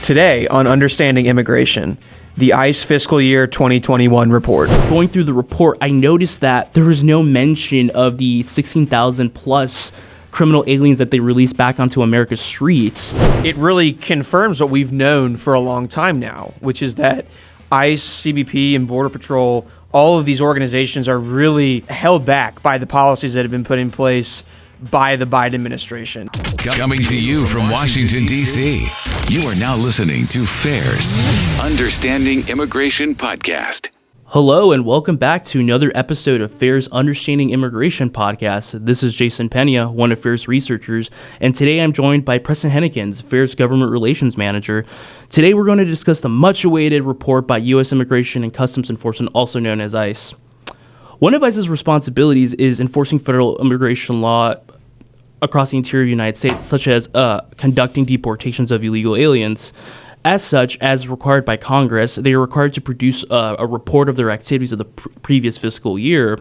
Today on Understanding Immigration, the ICE Fiscal Year 2021 report. Going through the report, I noticed that there was no mention of the 16,000 plus criminal aliens that they released back onto America's streets. It really confirms what we've known for a long time now, which is that ICE, CBP, and Border Patrol, all of these organizations are really held back by the policies that have been put in place by the Biden administration. Coming to you from Washington, D.C., you are now listening to FAIR's Understanding Immigration Podcast. Hello, and welcome back to another episode of FAIR's Understanding Immigration Podcast. This is Jason Pena, one of FAIR's researchers, and today I'm joined by Preston Hennekins, FAIR's Government Relations Manager. Today we're going to discuss the much-awaited report by U.S. Immigration and Customs Enforcement, also known as ICE. One of ICE's responsibilities is enforcing federal immigration law across the interior United States, such as conducting deportations of illegal aliens. As such, as required by Congress, they are required to produce a report of their activities of the previous fiscal year.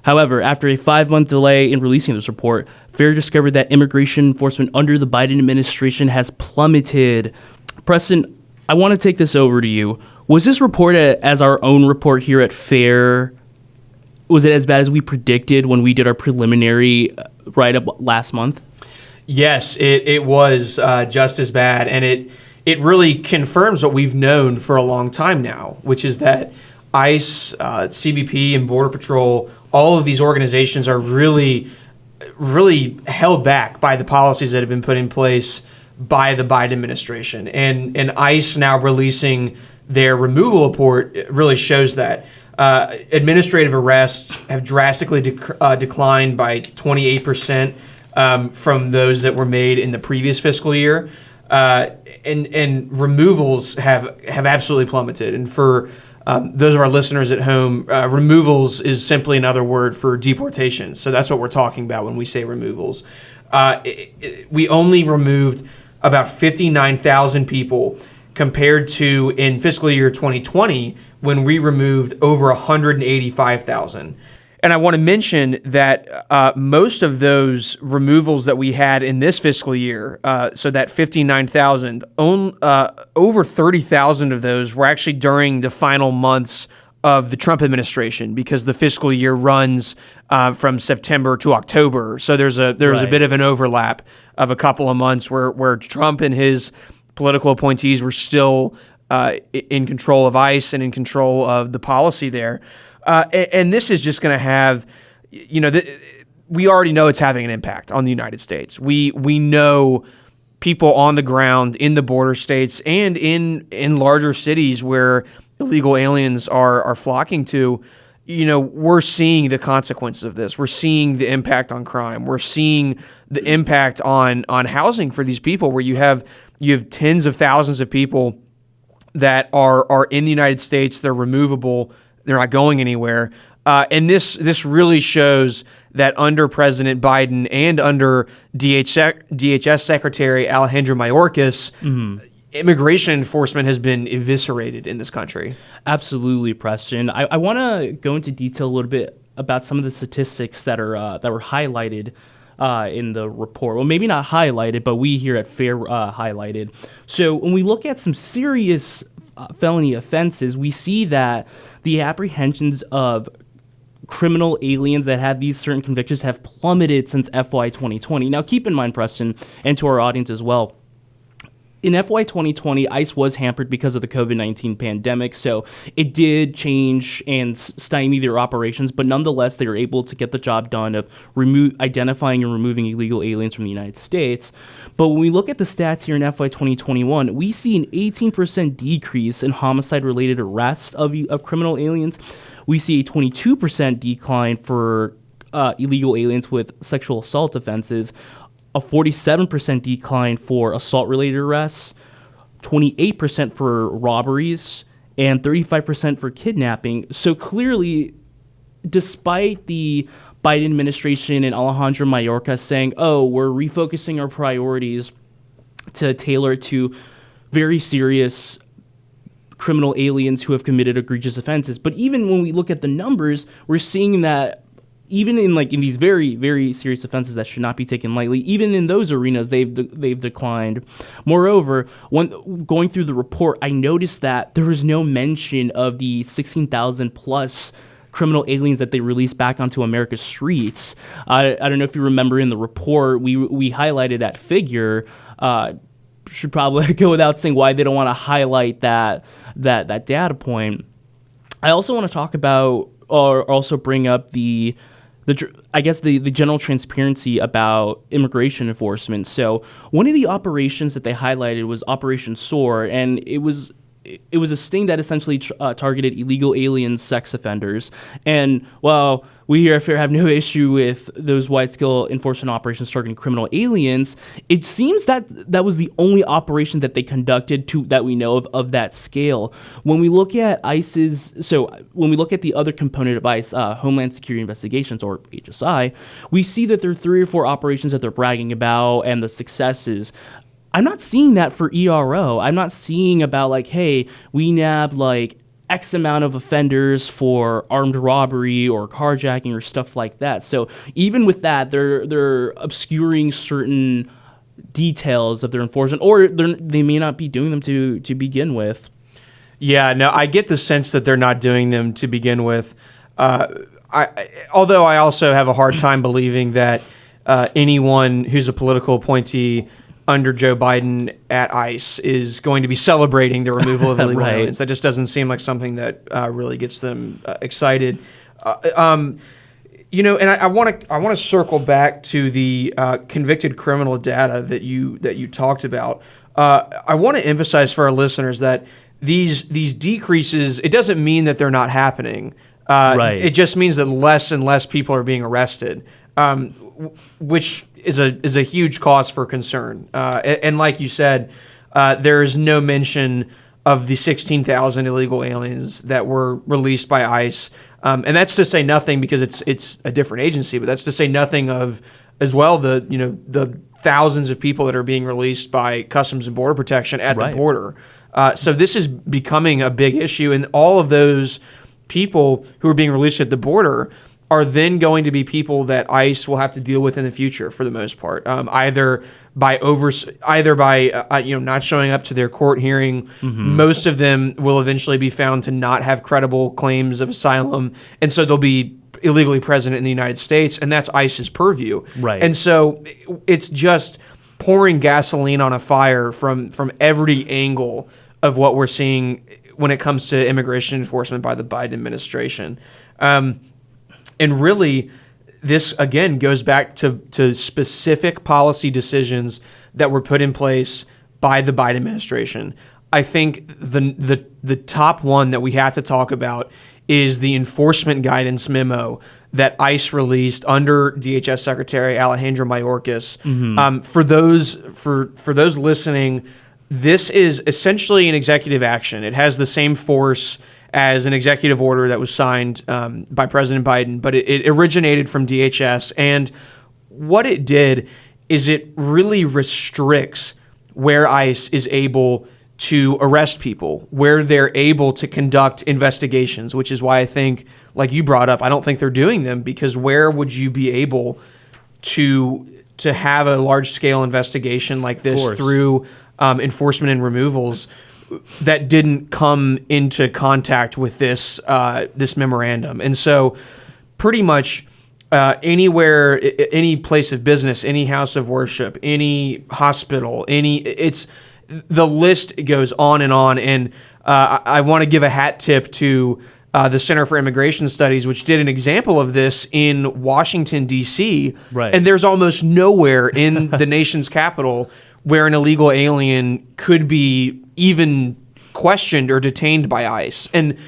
However, after a 5-month delay in releasing this report, FAIR discovered that immigration enforcement under the Biden administration has plummeted. Preston, I want to take this over to you. Was this report as our own report here at FAIR? Was it as bad as we predicted when we did our preliminary write-up last month? Yes, it was just as bad, and it really confirms what we've known for a long time now, which is that ICE, CBP, and Border Patrol, all of these organizations are really held back by the policies that have been put in place by the Biden administration. And ICE now releasing their removal report really shows that. Administrative arrests have drastically declined by 28% from those that were made in the previous fiscal year. And removals have absolutely plummeted. And for those of our listeners at home, removals is simply another word for deportation. So that's what we're talking about when we say removals. We only removed about 59,000 people compared to in fiscal year 2020 when we removed over 185,000. And I want to mention that most of those removals that we had in this fiscal year, so that 59,000, over 30,000 of those were actually during the final months of the Trump administration, because the fiscal year runs from September to October. So there's a bit of an overlap of a couple of months where Trump and his political appointees were still in control of ICE and in control of the policy there. And this is just going to have, we already know it's having an impact on the United States. We know people on the ground in the border states and in larger cities where illegal aliens are flocking to. We're seeing the consequences of this. We're seeing the impact on crime. We're seeing the impact on housing for these people, where you have tens of thousands of people that are in the United States. They're removable. They're not going anywhere. And this really shows that under President Biden and under DHS Secretary Alejandro Mayorkas, immigration enforcement has been eviscerated in this country. Absolutely, Preston. I want to go into detail a little bit about some of the statistics that were highlighted in the report. Well, maybe not highlighted, but we here at FAIR highlighted. So when we look at some serious felony offenses, we see that the apprehensions of criminal aliens that have these certain convictions have plummeted since FY 2020. Now, keep in mind, Preston, and to our audience as well, in FY 2020, ICE was hampered because of the COVID-19 pandemic, so it did change and stymie their operations, but nonetheless, they were able to get the job done of identifying and removing illegal aliens from the United States. But when we look at the stats here in FY 2021, we see an 18% decrease in homicide-related arrests of criminal aliens. We see a 22% decline for illegal aliens with sexual assault offenses, a 47% decline for assault-related arrests, 28% for robberies, and 35% for kidnapping. So clearly, despite the Biden administration and Alejandro Mayorkas saying, we're refocusing our priorities to tailor to very serious criminal aliens who have committed egregious offenses. But even when we look at the numbers, we're seeing that even in these very, very serious offenses that should not be taken lightly, even in those arenas, they've declined. Moreover, when going through the report, I noticed that there was no mention of the 16,000 plus criminal aliens that they released back onto America's streets. I don't know if you remember in the report, we highlighted that figure. Should probably go without saying why they don't want to highlight that data point. I also want to talk about, or also bring up the general transparency about immigration enforcement. So one of the operations that they highlighted was Operation Soar, and it was a sting that essentially targeted illegal alien sex offenders. And while we here at FAIR have no issue with those wide-scale enforcement operations targeting criminal aliens, it seems that that was the only operation that they conducted that we know of that scale. When we look at when we look at the other component of ICE, Homeland Security Investigations, or HSI, we see that there are 3 or 4 operations that they're bragging about and the successes. I'm not seeing that for ERO. I'm not seeing about hey, we nabbed X amount of offenders for armed robbery or carjacking or stuff like that. So even with that, they're obscuring certain details of their enforcement, or they may not be doing them to begin with. Yeah, no, I get the sense that they're not doing them to begin with. Although I also have a hard time believing that anyone who's a political appointee under Joe Biden at ICE is going to be celebrating the removal of illegal aliens. That just doesn't seem like something that really gets them excited. And I want to circle back to the convicted criminal data that you talked about. I want to emphasize for our listeners that these decreases, it doesn't mean that they're not happening. It just means that less and less people are being arrested, which is a huge cause for concern. And like you said, there is no mention of the 16,000 illegal aliens that were released by ICE. And that's to say nothing, because it's a different agency, but that's to say nothing of as well the thousands of people that are being released by Customs and Border Protection at the border. So this is becoming a big issue, and all of those people who are being released at the border are then going to be people that ICE will have to deal with in the future, for the most part, either by not showing up to their court hearing. Mm-hmm. Most of them will eventually be found to not have credible claims of asylum, and so they'll be illegally present in the United States, and that's ICE's purview. Right. And so it's just pouring gasoline on a fire from every angle of what we're seeing when it comes to immigration enforcement by the Biden administration. And really, this, again, goes back to specific policy decisions that were put in place by the Biden administration. I think the top one that we have to talk about is the enforcement guidance memo that ICE released under DHS Secretary Alejandro Mayorkas. Mm-hmm. For those listening, this is essentially an executive action. It has the same force as an executive order that was signed by President Biden, but it originated from DHS. And what it did is it really restricts where ICE is able to arrest people, where they're able to conduct investigations, which is why I think, like you brought up, I don't think they're doing them, because where would you be able to have a large-scale investigation like this through enforcement and removals that didn't come into contact with this memorandum? And so pretty much anywhere, any place of business, any house of worship, any hospital, the list goes on. And I want to give a hat tip to the Center for Immigration Studies, which did an example of this in Washington, D.C. Right. And there's almost nowhere in the nation's capital where an illegal alien could be even questioned or detained by ICE. And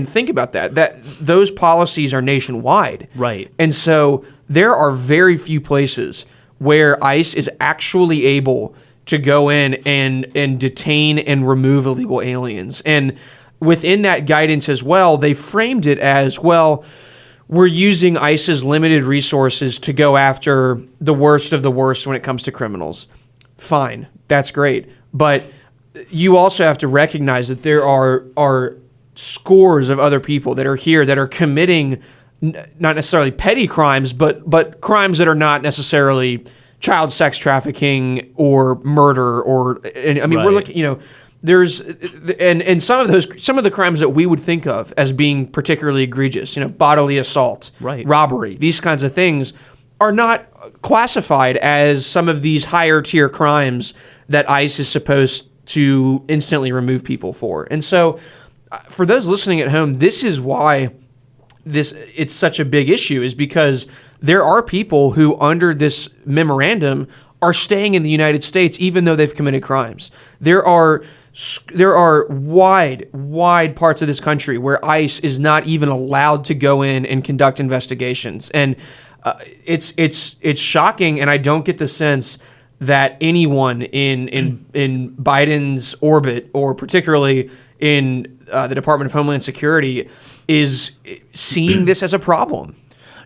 think about that those policies are nationwide. Right. And so there are very few places where ICE is actually able to go in and detain and remove illegal aliens. And within that guidance as well, they framed it as, well, we're using ICE's limited resources to go after the worst of the worst when it comes to criminals. Fine, that's great. But you also have to recognize that there are scores of other people that are here that are committing not necessarily petty crimes, but crimes that are not necessarily child sex trafficking or murder we're Right. looking, there's and some of the crimes that we would think of as being particularly egregious, bodily assault, Right. robbery, these kinds of things are not classified as some of these higher tier crimes that ICE is supposed to instantly remove people for. And so for those listening at home, this is why it's such a big issue, is because there are people who under this memorandum are staying in the United States even though they've committed crimes. There are wide parts of this country where ICE is not even allowed to go in and conduct investigations. And it's shocking, and I don't get the sense that anyone in Biden's orbit, or particularly in the Department of Homeland Security, is seeing this as a problem.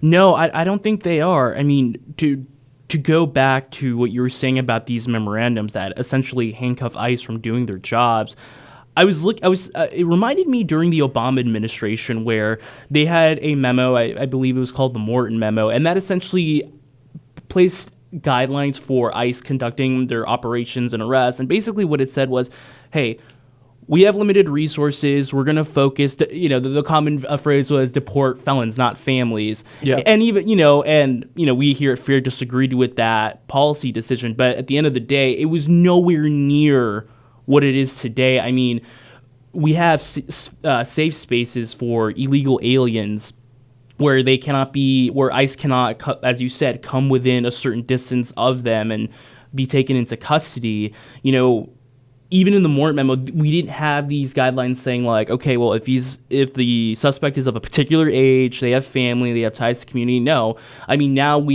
No, I don't think they are. I mean, to go back to what you were saying about these memorandums that essentially handcuff ICE from doing their jobs, it reminded me during the Obama administration where they had a memo, I believe it was called the Morton Memo, and that essentially placed guidelines for ICE conducting their operations and arrests. And basically what it said was, hey, we have limited resources. We're going to focus, the common phrase was deport felons, not families. Yeah. And even, we here at FAIR disagreed with that policy decision. But at the end of the day, it was nowhere near what it is today. I mean, we have safe spaces for illegal aliens where ICE cannot, as you said, come within a certain distance of them and be taken into custody. Even in the Morton Memo, we didn't have these guidelines saying like, okay, well, if the suspect is of a particular age, they have family, they have ties to community. No, I mean, now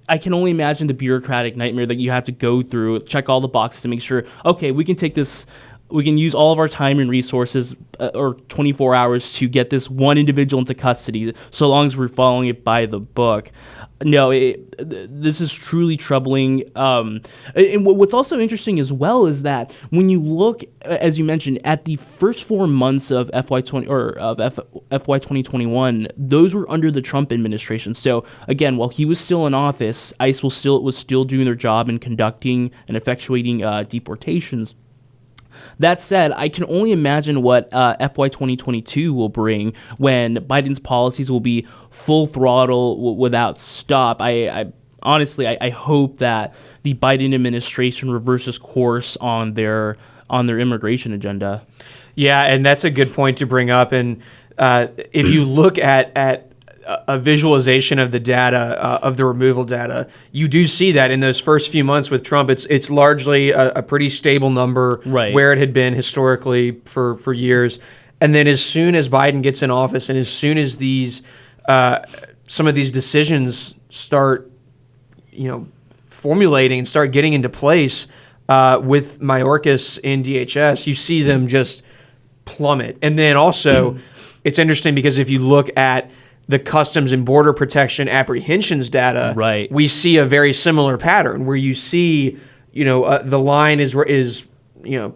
I can only imagine the bureaucratic nightmare that you have to go through, check all the boxes to make sure, okay, we can take this, we can use all of our time and resources or 24 hours to get this one individual into custody, so long as we're following it by the book. No, this is truly troubling. And what's also interesting as well is that when you look, as you mentioned, at the first 4 months of FY 2021, those were under the Trump administration. So again, while he was still in office, ICE was still doing their job in conducting and effectuating deportations. That said, I can only imagine what FY 2022 will bring when Biden's policies will be full throttle without stop. I honestly hope that the Biden administration reverses course on their immigration agenda. Yeah, and that's a good point to bring up. And if you look at a visualization of the data, of the removal data, you do see that in those first few months with Trump, it's largely a pretty stable number, right, where it had been historically for years. And then as soon as Biden gets in office, and as soon as these some of these decisions start, formulating and start getting into place with Mayorkas in DHS, you see them just plummet. And then also, it's interesting because if you look at the Customs and Border Protection apprehensions data, right, we see a very similar pattern where you see, the line is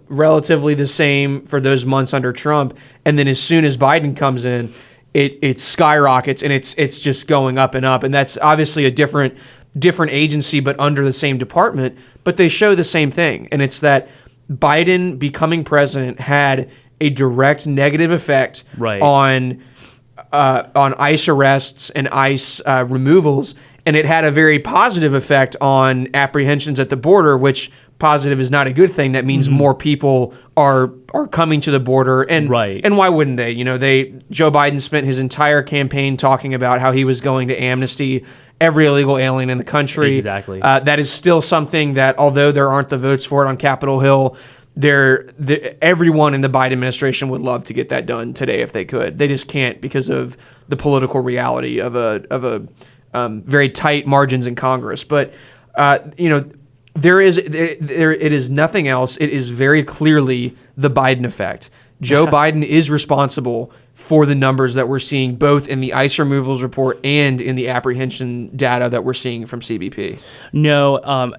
relatively the same for those months under Trump, and then as soon as Biden comes in, it skyrockets, and it's just going up and up. And that's obviously a different agency, but under the same department. But they show the same thing, and it's that Biden becoming president had a direct negative effect, right, on ICE arrests and ICE removals, and it had a very positive effect on apprehensions at the border, which positive is not a good thing. That means more people are coming to the border, and right, and why wouldn't they? Joe Biden spent his entire campaign talking about how he was going to amnesty every illegal alien in the country. Exactly. That is still something that, although there aren't the votes for it on Capitol Hill, everyone in the Biden administration would love to get that done today if they could. They just can't because of the political reality of a very tight margins in Congress. But it is nothing else. It is very clearly the Biden effect. Joe Biden is responsible for the numbers that we're seeing both in the ICE removals report and in the apprehension data that we're seeing from CBP. No.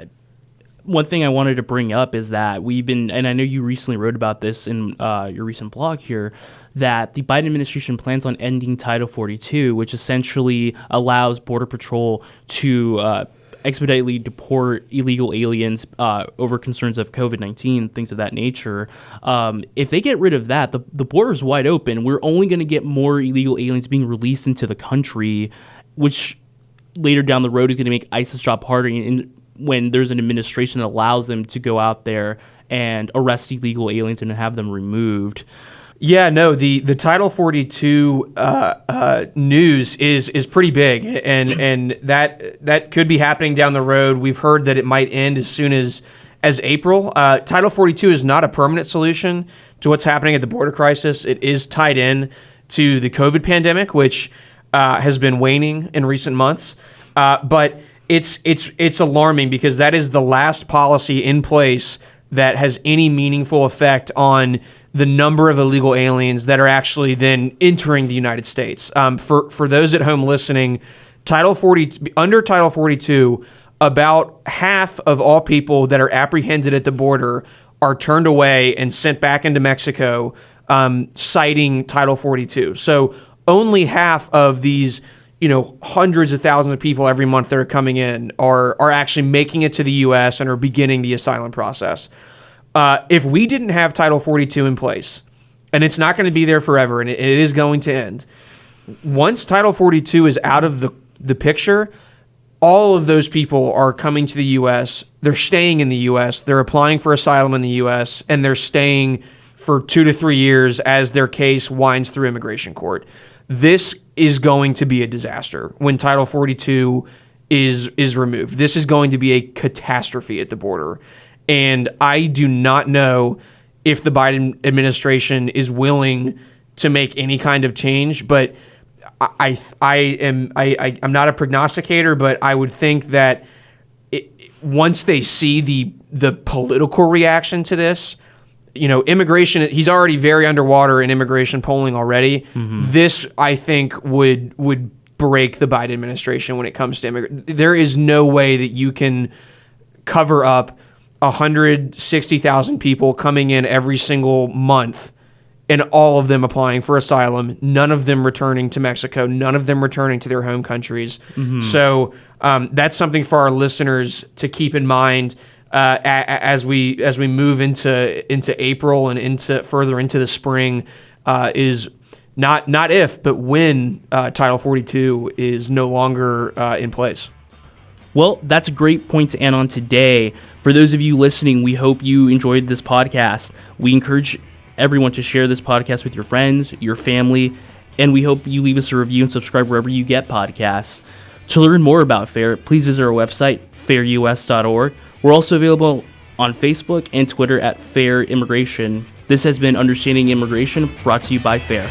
One thing I wanted to bring up is that we've been, and I know you recently wrote about this in your recent blog here, that the Biden administration plans on ending Title 42, which essentially allows Border Patrol to expeditiously deport illegal aliens over concerns of COVID-19, things of that nature. If they get rid of that, the border's wide open. We're only going to get more illegal aliens being released into the country, which later down the road is going to make ICE's job harder when there's an administration that allows them to go out there and arrest illegal aliens and have them removed. Yeah, no, the Title 42 news is pretty big, and that could be happening down the road. We've heard that it might end as soon as April. Title 42 is not a permanent solution to what's happening at the border crisis. It is tied in to the COVID pandemic, which has been waning in recent months, but it's alarming because that is the last policy in place that has any meaningful effect on the number of illegal aliens that are actually then entering the United States. For those at home listening, under Title 42, about half of all people that are apprehended at the border are turned away and sent back into Mexico, citing Title 42. So only half of these, hundreds of thousands of people every month that are coming in are actually making it to the U.S. and are beginning the asylum process. If we didn't have Title 42 in place, and it's not going to be there forever, and it is going to end, once Title 42 is out of the picture, all of those people are coming to the U.S., they're staying in the U.S., they're applying for asylum in the U.S., and they're staying for 2 to 3 years as their case winds through immigration court. This is going to be a disaster when Title 42 is removed. This is going to be a catastrophe at the border. And I do not know if the Biden administration is willing to make any kind of change, but I'm not a prognosticator, but I would think that once they see the political reaction to this, immigration, he's already very underwater in immigration polling already. Mm-hmm. This, I think, would break the Biden administration when it comes to immigration. There is no way that you can cover up 160,000 people coming in every single month and all of them applying for asylum, none of them returning to Mexico, none of them returning to their home countries. Mm-hmm. So that's something for our listeners to keep in mind as we move into April and further into the spring, is not if, but when Title 42 is no longer in place. Well, that's a great point to end on today. For those of you listening, we hope you enjoyed this podcast. We encourage everyone to share this podcast with your friends, your family, and we hope you leave us a review and subscribe wherever you get podcasts. To learn more about FAIR, please visit our website, fairus.org. We're also available on Facebook and Twitter at FAIR Immigration. This has been Understanding Immigration, brought to you by FAIR.